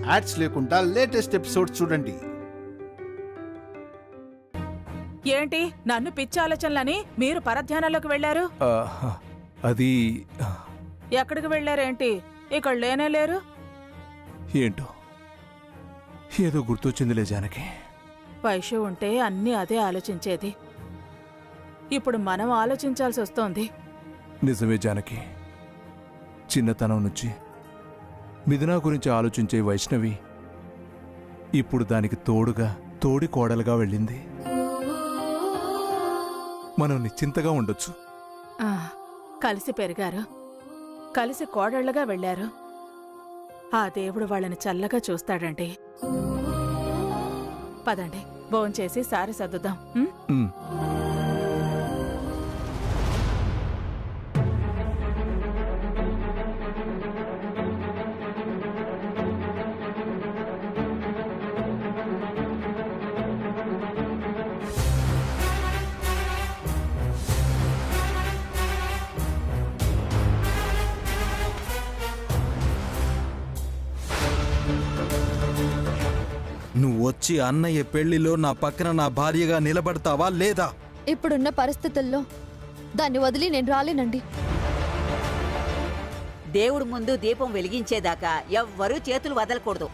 Ads లేకుండా latest episodes చూడండి. ఏంటి నన్ను పిచ్చి ఆలోచనలని మీరు పరధ్యానంలోకి వెళ్లారు? అది ఎక్కడికి వెళ్లారేంటి? ఇక్కడ లేనే లేరు. ఏంటో ఏదో గుర్తొచ్చిందిలే జానకి. పైషు ఉంటే అన్నీ అదే ఆలోచించేది. ఇప్పుడు మనం ఆలోచించాల్సి వస్తోంది. నిజమే జానకి, చిన్నతనం నుంచి మిథునా గురించి ఆలోచించే వైష్ణవి ఇప్పుడు దానికి తోడి కోడలుగా వెళ్ళింది. మనం నిశ్చింతగా ఉండొచ్చు. కలిసి పెరిగారు, కలిసి కోడళ్లుగా వెళ్లారు. ఆ దేవుడు వాళ్ళని చల్లగా చూస్తాడండి. పదండి, భోంచేసి సారి సర్దుదాం. నువ్వు వచ్చి అన్నయ్య పెళ్లిలో నా పక్కన నా భార్యగా నిలబడతావా లేదా? ఇప్పుడున్న పరిస్థితుల్లో దాన్ని వదిలి నేను రాలేనండి. దేవుడు ముందు దీపం వెలిగించేదాకా ఎవ్వరూ చేతులు వదలకూడదు.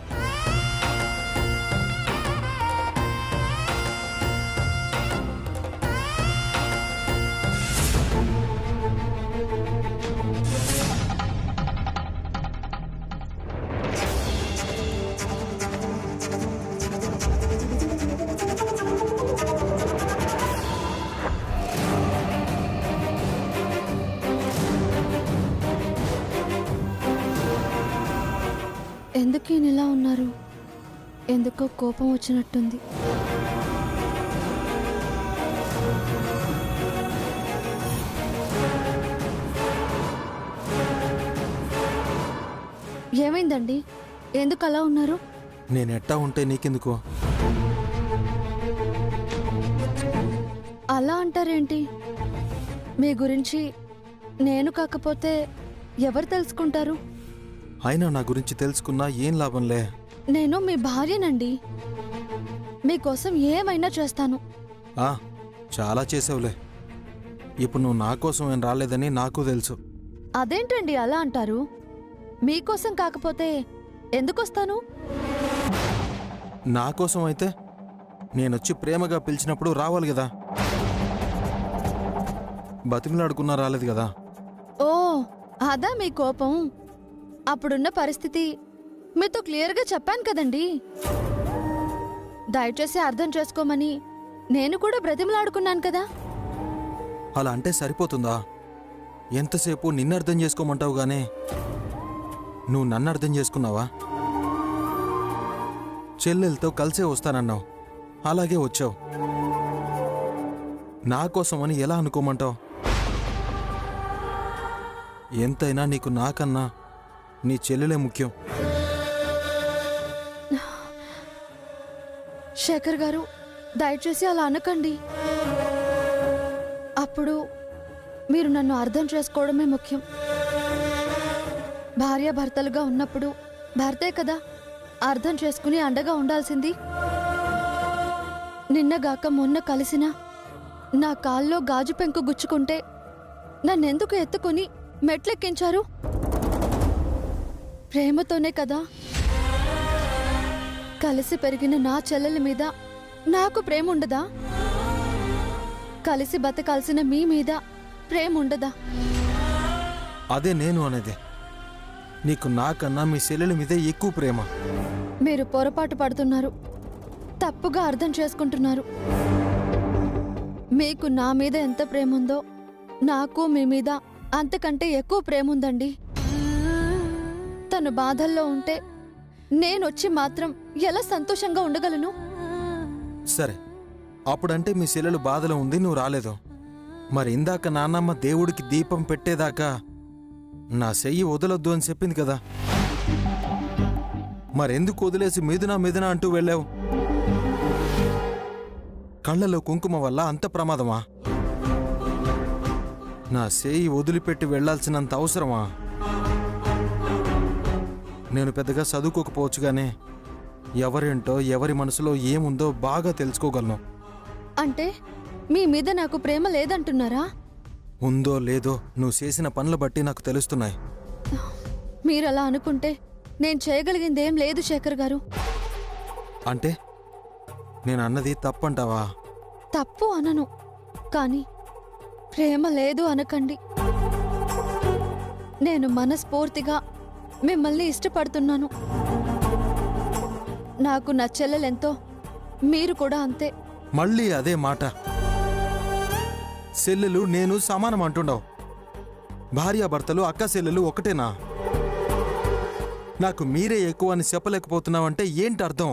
ఎందుకు ఈయన ఇలా ఉన్నారు? ఎందుకో కోపం వచ్చినట్టుంది. ఏమైందండి? ఎందుకు అలా ఉన్నారు? నేనెట్టా ఉంటే నీకెందుకో? అలా అంటారేంటి? మీ గురించి నేను కాకపోతే ఎవరు తెలుసుకుంటారు? అయినా నా గురించి తెలుసుకున్నా ఏం లాభంలే. నేను మీ భార్యనండి. మీకోసం ఏమైనా చేస్తాను. చాలా చేసావులే. ఇప్పుడు నువ్వు నా కోసం ఏం రాలేదని నాకు తెలుసు. అదేంటండి అలా అంటారు? మీకోసం కాకపోతే ఎందుకొస్తాను? నా కోసం అయితే నేనొచ్చి ప్రేమగా పిలిచినప్పుడు రావాలి కదా. బతిమిలాడుకున్నా రాలేదు కదా. ఓ అదా మీ కోపం? అప్పుడున్న పరిస్థితి మీతో క్లియర్గా చెప్పాను కదండి. దయచేసి అర్థం చేసుకోమని నేను కూడా బ్రతిమలాడుకున్నాను కదా. అలా అంటే సరిపోతుందా? ఎంతసేపు నిన్ను అర్థం చేసుకోమంటావు గానే నువ్వు నన్ను అర్థం చేసుకున్నావా? చెల్లెలతో కలిసే వస్తానన్నావు, అలాగే వచ్చావు. నా కోసమని ఎలా అనుకోమంటావు? ఎంతైనా నీకు నాకన్నా నీ చెల్లెలే ముఖ్యం. శేఖర్ గారు, దయచేసి అలా అనకండి. అప్పుడు మీరు నన్ను అర్థం చేసుకోవడమే ముఖ్యం. భార్యాభర్తలుగా ఉన్నప్పుడు భర్తే కదా అర్థం చేసుకుని అండగా ఉండాల్సింది. నిన్నగాక మొన్న కలిసిన నా కాల్లో గాజు పెంకు గుచ్చుకుంటే నన్నెందుకు ఎత్తుకుని మెట్లెక్కించారు? ప్రేమతోనే కదా. కలిసి పెరిగిన నా చెల్లెల మీద నాకు ప్రేమ ఉండదా? కలిసి బతకాల్సిన మీ మీద ప్రేమ ఉండదా? అదే నేను అనేది. నీకు నాకన్నా మీ చెల్లెల మీదే ఎక్కువ ప్రేమ. మీరు పొరపాటు పడుతున్నారు, తప్పుగా అర్థం చేసుకుంటున్నారు. మీకు నా మీద ఎంత ప్రేమ ఉందో నాకు మీ మీద అంతకంటే ఎక్కువ ప్రేమ ఉందండి. తను బాధల్లో ఉంటే నేనొచ్చి మాత్రం ఎలా సంతోషంగా ఉండగలను? సరే, అప్పుడంటే మీ చెల్లెలు బాధలో ఉంది, నువ్వు రాలేదు. మరి ఇందాక నాన్నమ్మ దేవుడికి దీపం పెట్టేదాకా నా చెయ్యి వదలొద్దు అని చెప్పింది కదా. మరెందుకు వదిలేసి మీదునా అంటూ వెళ్ళావు? కళ్ళలో కుంకుమ వల్ల అంత ప్రమాదమా? నా చెయ్యి వదిలిపెట్టి వెళ్లాల్సినంత అవసరమా? నేను పెద్దగా చదువుకోకపోవచ్చుగానే ఎవరేంటో ఎవరి మనసులో ఏముందో బాగా తెలుసుకోగలను. అంటే మీ మీద నాకు ప్రేమ లేదంటున్నారా? ఉందో లేదో నువ్వు చేసిన పనులు బట్టి నాకు తెలుస్తున్నాయి. మీరలా అనుకుంటే నేను చేయగలిగిందేం లేదు శేఖర్ గారు. అంటే నేను అన్నది తప్పంటావా? తప్పు అనను, కానీ ప్రేమ లేదు అనకండి. నేను మనస్ఫూర్తిగా మిమ్మల్ని ఇష్టపడుతున్నాను. నాకు నా చెల్లెలెంతో మీరు కూడా అంతే. మళ్ళీ అదే మాట. చెల్లెలు నేను సమానం అంటుండవు. భార్యాభర్తలు అక్క చెల్లెలు ఒకటేనా? నాకు మీరే ఎక్కువ అని చెప్పలేకపోతున్నావంటే ఏంటి అర్థం?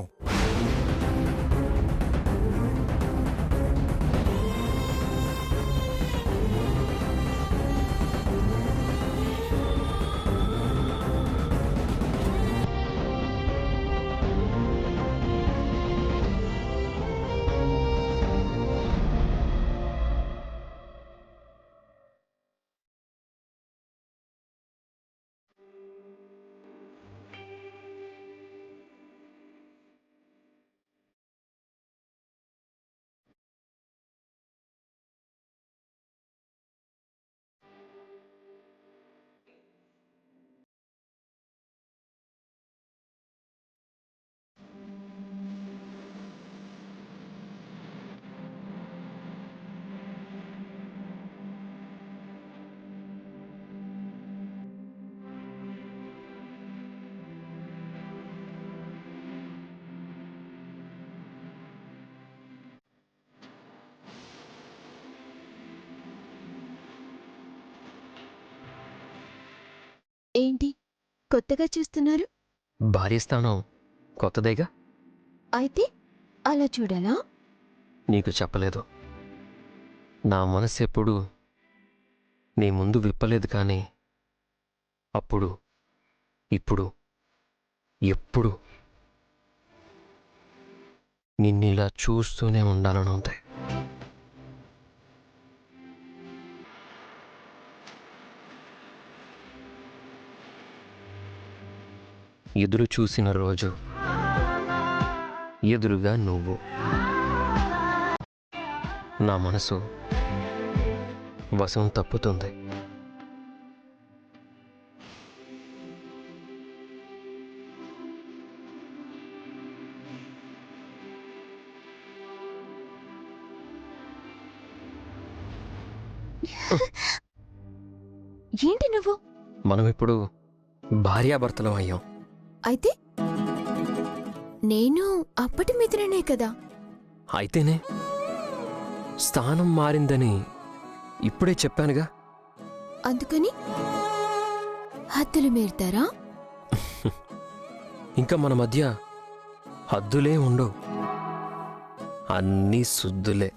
ఏంటి కొత్తగా చూస్తున్నారు? భార్య స్థానం కొత్తదేగా. అయితే అలా చూడాలా? నీకు చెప్పలేదు. నా మనసు ఎప్పుడు నీ ముందు విప్పలేదు, కానీ అప్పుడు ఇప్పుడు ఎప్పుడు నిన్నిలా చూస్తూనే ఉండాలని ఉంది. ఎదురు చూసిన రోజు ఎదురుగా నువ్వు. నా మనసు వశం తప్పుతుంది. ఏంటి నువ్వు? మనం ఇప్పుడు భార్యాభర్తలం అయ్యాం. అయితే నేను అప్పటి మిత్రనే కదా. అయితేనే స్థానం మారిందని ఇప్పుడే చెప్పానుగా. అందుకని హద్దులు మీరుతారా? ఇంకా మన మధ్య హద్దులే ఉండవు, అన్నీ సుద్దులే.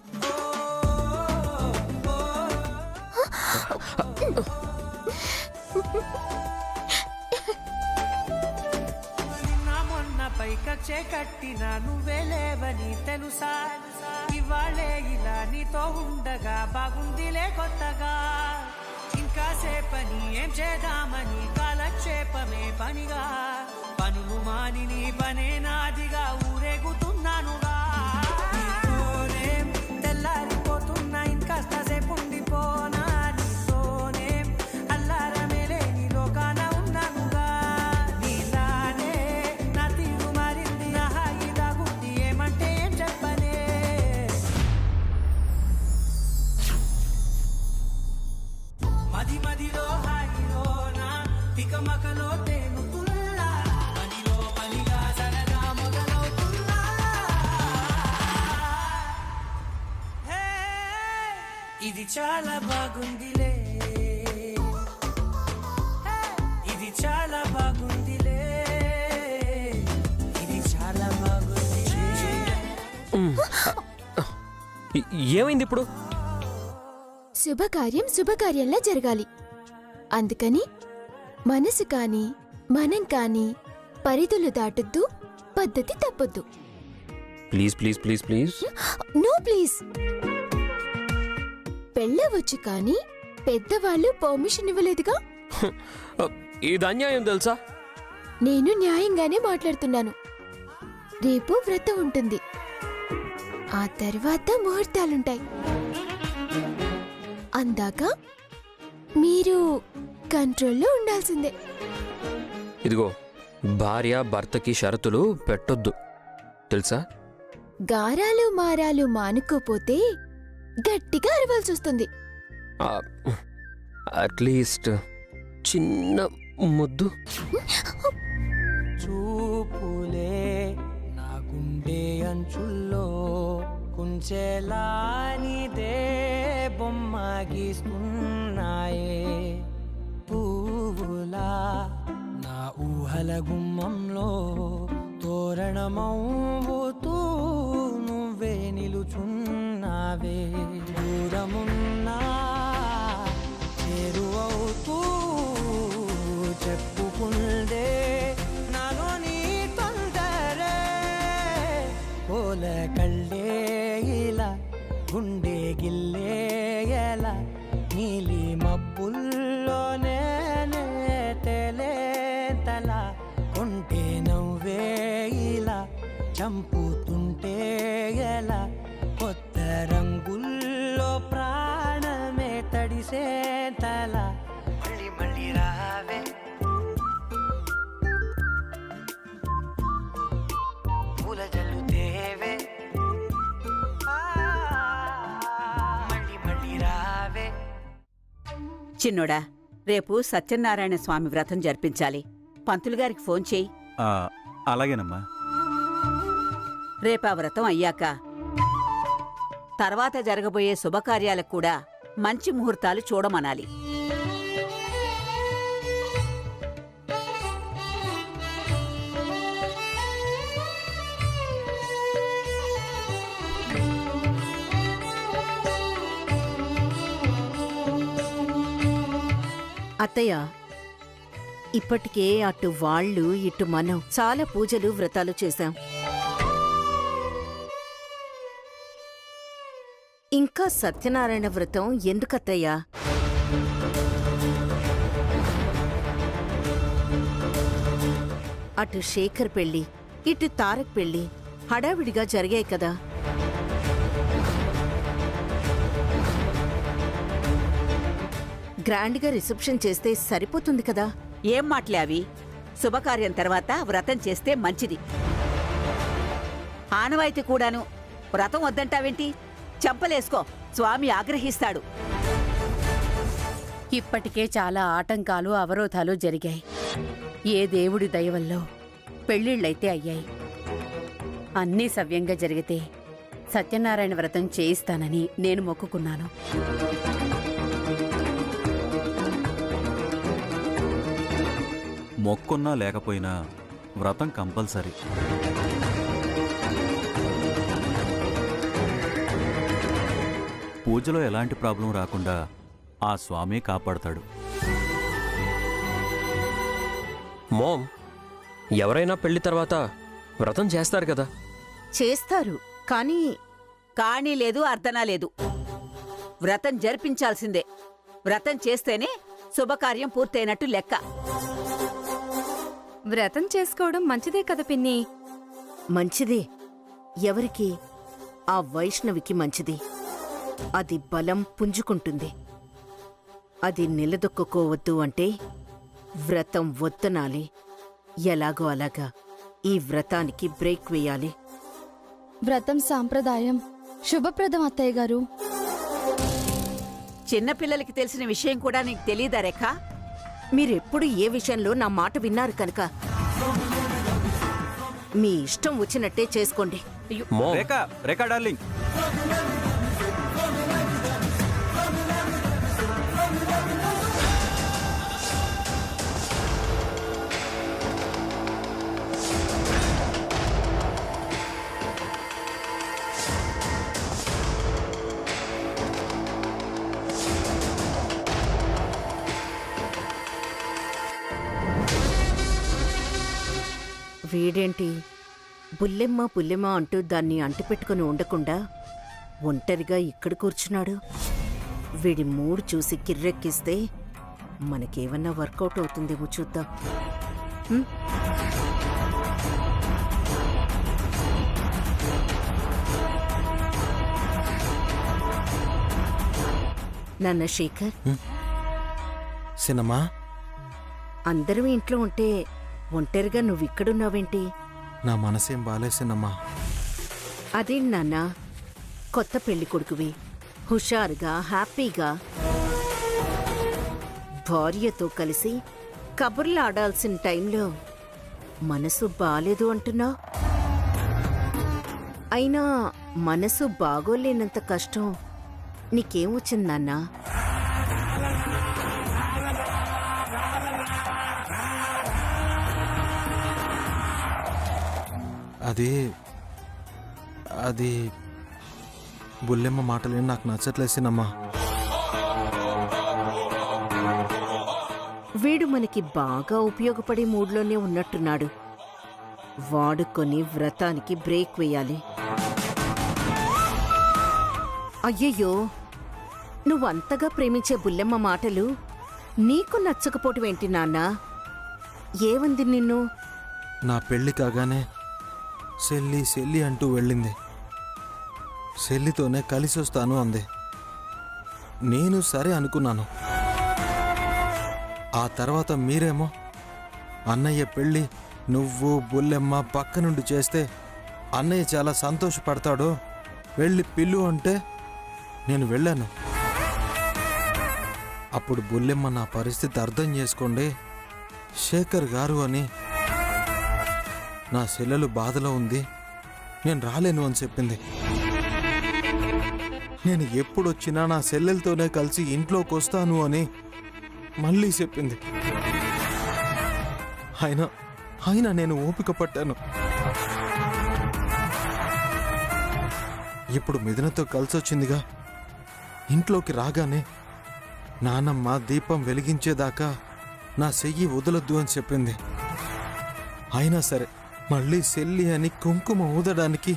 పైకచ్చే కట్టినా నువ్వే లేవని తెలుసా? ఇవాళే ఇలా నీతో ఉండగా బాగుందిలే కొత్తగా. ఇంకా సేపని ఏం చేద్దామని కాలక్షేపమే పనిగా, పనులు మాని నీ పనే నాదిగా ఊరేగుతున్నానుగా. తెల్లారిపోతున్నా ఇంకాస్త సేపు ఉండిపోనా నీతోనే, అల్లారమే లేని లోకాన ఉన్నానుగా. నీలానే నా తీరు మారింది, నా హాయి దాగుంది, ఏమంటే ఏం చెప్పనే. మది మదిలో హాయిలోనా తికమకలో తేలుతున్నా, పనిలో పనిగా సరదా మొదలవుతున్నా. హే, ఇది చాలా బాగుందిలే, ఇది చాలా బాగుందిలే, ఇది చాలా బాగుందిలే. ఏమైంది ఇప్పుడు? శుభకార్యం శుభకార్యంలా జరగాలి. అందుకని మనసు కాని మనం కాని పరిధులు దాటొద్దు, పద్ధతి తప్పొద్దు. Please please please please. No please. పెళ్ళవచ్చు కానీ పెద్దవాళ్ళు పర్మిషన్ ఇవ్వలేదుగా. ఇది అన్యాయం తెలుసా? నేను న్యాయంగానే మాట్లాడుతున్నాను. రేపు వ్రతం ఉంటుంది, ఆ తర్వాత ముహూర్తాలుంటాయి. అందాక మీరు కంట్రోల్లో ఉండాల్సిందే. ఇదిగో, భార్య భర్తకి షరతులు పెట్టొద్దు తెలుసా? గారాలు మారాలు మానుకోపోతే గట్టిగా అరవాల్సి వస్తుంది. అట్లీస్ట్ చిన్న ముద్దు. చూపులే నా గుండె అంచుల్లో కుంచెలానిదే బొమ్మ గీస్తున్నాయే. పువ్వులా నా ఊహల గుమ్మంలో తోరణమవుతూ నువ్వే నిలుచున్నావే. దూరమున్నా చేరువవుతూ చెప్పుకుందే నాలో నీ తొందరే. పోల కళ్ళే ఇలా గుండె గిల్లే ఎలా నీలి మబ్బుల్లోనే తేలేతలా కొంటే నవ్వే ఇలా చంపుతుంటే ఎలా కొత్త రంగుల్లో ప్రాణమే తడిసే తల. మళ్ళీ మళ్ళీ రావే పూల జల్లుతేవే. మళ్ళీ మళ్ళీ రావే. చిన్నోడా, రేపు సత్యనారాయణ స్వామి వ్రతం జరిపించాలి. పంతులు గారికి ఫోన్ చేయి. అలాగేనమ్మా. రేపా వ్రతం అయ్యాక తర్వాత జరగబోయే శుభకార్యాలకు కూడా మంచి ముహూర్తాలు చూడమనాలి. అత్తయ్య, ఇప్పటికే అటు వాళ్ళు ఇటు మనం చాలా పూజలు వ్రతాలు చేశాం. ఇంకా సత్యనారాయణ వ్రతం ఎందుకత్తయ్యా? అటు శేఖర్ పెళ్లి, ఇటు తారక్ పెళ్లి హడావిడిగా జరిగాయి కదా. గ్రాండ్గా రిసెప్షన్ చేస్తే సరిపోతుంది కదా. ఏం మాటలే అవి? శుభకార్యం తర్వాత వ్రతం చేస్తే మంచిది. ఆనవాయితీ కూడాను. వ్రతం వద్దంటావేంటి? చంపలేసుకో, స్వామి ఆగ్రహిస్తాడు. ఇప్పటికే చాలా ఆటంకాలు అవరోధాలు జరిగాయి. ఏ దేవుడి దయవల్లో పెళ్ళిళ్ళైతే అయ్యాయి. అన్నీ సవ్యంగా జరిగితే సత్యనారాయణ వ్రతం చేయిస్తానని నేను మొక్కుకున్నాను. మొక్కున్నా లేకపోయినా వ్రతం కంపల్సరీ. పూజలో ఎలాంటి ప్రాబ్లం రాకుండా ఆ స్వామి కాపాడతాడు. మోమ్, ఎవరైనా పెళ్లి తర్వాత వ్రతం చేస్తారు కదా. చేస్తారు, కానీ కానీ లేదు, అర్థనా లేదు. వ్రతం జరిపించాల్సిందే. వ్రతం చేస్తేనే శుభకార్యం పూర్తయినట్టు లెక్క. వ్రతం చేసుకోవడం మంచిదే కదా పిన్ని. మంచిదే. ఎవరికి? ఆ వైష్ణవికి మంచిది. అది బలం పుంజుకుంటుంది. అది నిలదొక్కుకోవద్దు అంటే వ్రతం వద్దనాలి. ఎలాగో అలాగా ఈ వ్రతానికి బ్రేక్ వేయాలి. వ్రతం సాంప్రదాయం శుభప్రదం అత్తయ్య గారు. చిన్నపిల్లలకి తెలిసిన విషయం కూడా నీకు తెలీదా రేఖ? మీరెప్పుడు ఏ విషయంలో నా మాట విన్నారు కనుక మీ ఇష్టం వచ్చినట్టే చేసుకోండి. రేఖా డార్లింగ్, వీడేంటి బుల్లెమ్మ పుల్లెమ్మ అంటూ దాన్ని అంటిపెట్టుకుని ఉండకుండా ఒంటరిగా ఇక్కడ కూర్చున్నాడు. వీడి మూడు చూసి కిర్రెక్కిస్తే మనకేమన్నా వర్కౌట్ అవుతుందేమో చూద్దాం. నాన్న శేఖర్, సినమ్మా, అందరం ఇంట్లో ఉంటే ఒంటరిగా నువ్విక్కడున్నావేంటి? నా మనసేం బాలేసినమ్మా. అదేంటి నాన్న, కొత్త పెళ్లి కొడుకువి, హుషారుగా హ్యాపీగా భార్యతో కలిసి కబుర్లు ఆడాల్సిన టైంలో మనసు బాలేదు అంటున్నా. అయినా మనసు బాగోలేనంత కష్టం నీకేం వచ్చింది నాన్న? అది బుల్లెమ్మ మాటలేం నాకు నచ్చట్లేసినమ్మా. వీడు మనకి బాగా ఉపయోగపడే మూడ్లోనే ఉన్నట్టున్నాడు. వాడుకొని వ్రతానికి బ్రేక్ వేయాలి. అయ్యయ్యో, నువ్వంతగా ప్రేమించే బుల్లెమ్మ మాటలు నీకు నచ్చకపోవటమేంటి నాన్నా? ఏమంది నిన్ను? నా పెళ్లి కాగానే సెల్లి సెల్లి అంటూ వెళ్ళింది. సెల్లితోనే కలిసి వస్తాను అంది. నేను సరే అనుకున్నాను. ఆ తర్వాత మీరేమో అన్నయ్య పెళ్ళి నువ్వు బుల్లెమ్మ పక్క నుండి చేస్తే అన్నయ్య చాలా సంతోషపడతాడు, వెళ్ళి పిల్లు అంటే నేను వెళ్ళాను. అప్పుడు బుల్లెమ్మ నా పరిస్థితి అర్థం చేసుకోండి శేఖర్ గారు అని, నా చెల్లెలు బాధలో ఉంది, నేను రాలేను అని చెప్పింది. నేను ఎప్పుడొచ్చినా నా చెల్లెలతోనే కలిసి ఇంట్లోకి వస్తాను అని మళ్ళీ చెప్పింది. అయినా నేను ఓపిక పట్టాను. ఇప్పుడు మిథునతో కలిసొచ్చిందిగా, ఇంట్లోకి రాగానే నానమ్మ దీపం వెలిగించేదాకా నా చెయ్యి వదలొద్దు అని చెప్పింది. అయినా సరే మళ్ళీ సెల్లి అని కుంకుమ ఊదడానికి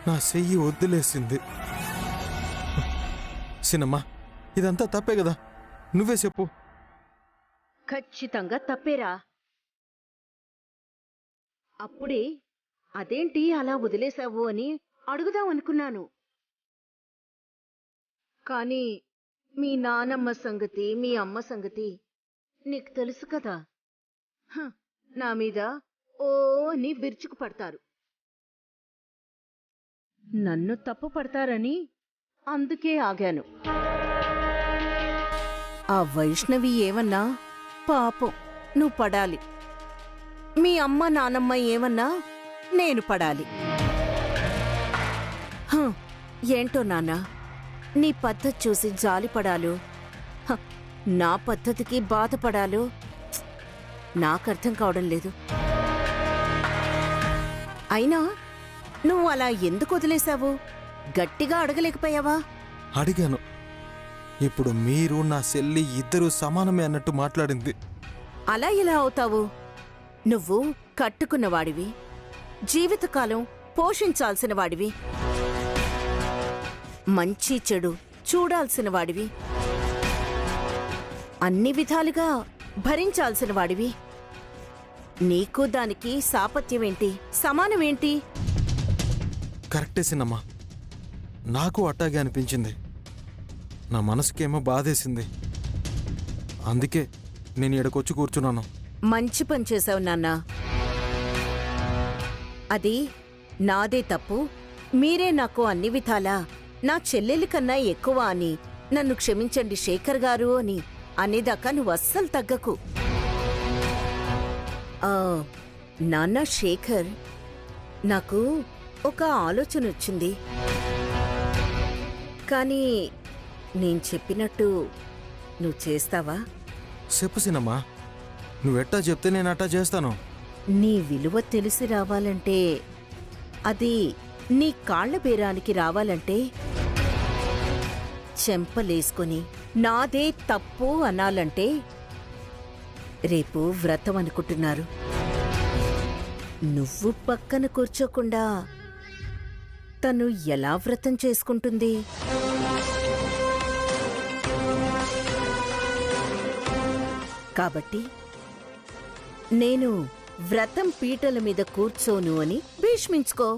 నా చెయ్యి వదిలేసింది. సినమ్మా, ఇదంతా తప్పే కదా, నువ్వే చెప్పు. ఖచ్చితంగా తప్పేరా. అప్పుడే అదేంటి అలా వదిలేశావు అని అడుగుదాం అనుకున్నాను. కానీ మీ నానమ్మ సంగతి, మీ అమ్మ సంగతి నీకు తెలుసు కదా. నా మీద ఓ అని విరుచుకు పడతారు. నన్ను తప్పు పడతారని అందుకే ఆగాను. ఆ వైష్ణవి ఏమన్నా పాపం నువ్వు పడాలి, మీ అమ్మ నానమ్మ ఏమన్నా నేను పడాలి. ఏంటో నాన్నా, నీ పద్ధతి చూసి జాలిపడాలో నా పద్ధతికి బాధపడాలో నాకర్థం కావడం లేదు. అయినా నువ్వు అలా ఎందుకు వదిలేశావు? గట్టిగా అడగలేకపోయావా? అడిగాను. ఇప్పుడు మీరు నా చెల్లి ఇద్దరూ సమానమే అన్నట్టు మాట్లాడింది. అలా ఎలా అవుతావు? నువ్వు కట్టుకున్నవాడివి, జీవితకాలం పోషించాల్సిన వాడివి, మంచి చెడు చూడాల్సిన వాడివి, అన్ని విధాలుగా భరించాల్సిన వాడివి. నీకు దానికి సాపత్యమేంటి, సమానమేంటి? కరెక్టే సినమ్మా, నాకు అట్టాగే అనిపించింది. నా మనసుకేమో బాధేసింది. అందుకే నేను ఇక్కడికొచ్చి కూర్చున్నాను. మంచి పని చేశావు నాన్న. అది నాదే తప్పు, మీరే నాకు అన్ని విధాలా నా చెల్లెలి కన్నా ఎక్కువ అని నన్ను క్షమించండి శేఖర్ గారు అని అనేదాకా నువ్వు అస్సలు తగ్గకు. నాన్న శేఖర్, నాకు ఒక ఆలోచన వచ్చింది. కానీ నేను చెప్పినట్టు నువ్వు చేస్తావా? చెప్పు సినమ్మా, నువ్వెట్టా చెప్తే నేను అట్టా చేస్తాను. నీ విలువ తెలిసి రావాలంటే, అది నీ కాళ్ల బేరానికి రావాలంటే చెంపలేసుకొని నాదే తప్పు అనాలంటే రేపు వ్రతం అనుకుంటున్నారు. నువ్వు పక్కన కూర్చోకుండా తను ఎలా వ్రతం చేసుకుంటుంది? కాబట్టి నేను వ్రతం పీటల మీద కూర్చోను అని భీష్మించుకో.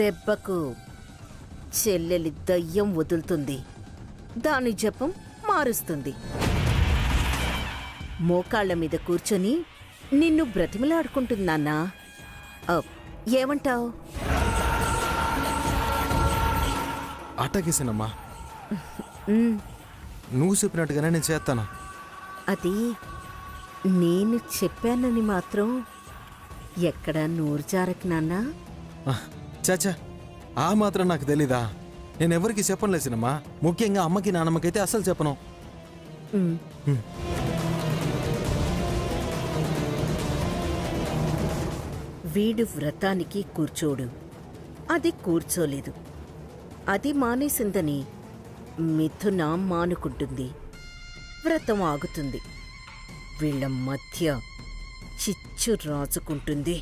దెబ్బకు చెల్లెలి దయ్యం వదులుతుంది, దాని జపం మారుస్తుంది. మోకాళ్ల మీద కూర్చొని నిన్ను బ్రతిమలాడుకుంటున్నానా? ఏమంటావ్? అటకేసానమ్మా. నువ్వు చెప్పినట్టుగానే నేను చేస్తాను. అది నేను చెప్పానని మాత్రం ఎక్కడా నోరు జారకి నాన్నా. చాచా, ఆ మాత్రం నాకు తెలీదా? నేను ఎవరికి చెప్పనులేసినమ్మా, ముఖ్యంగా అమ్మకి నాన్నమ్మకైతే అస్సలు చెప్పను. వీడు వ్రతానికి కూర్చోడు, అది కూర్చోలేదు. అది మానేసిందని మిథున మానుకుంటుంది, వ్రతం ఆగుతుంది. వీళ్ళ మధ్య చిచ్చు రాజుకుంటుంది.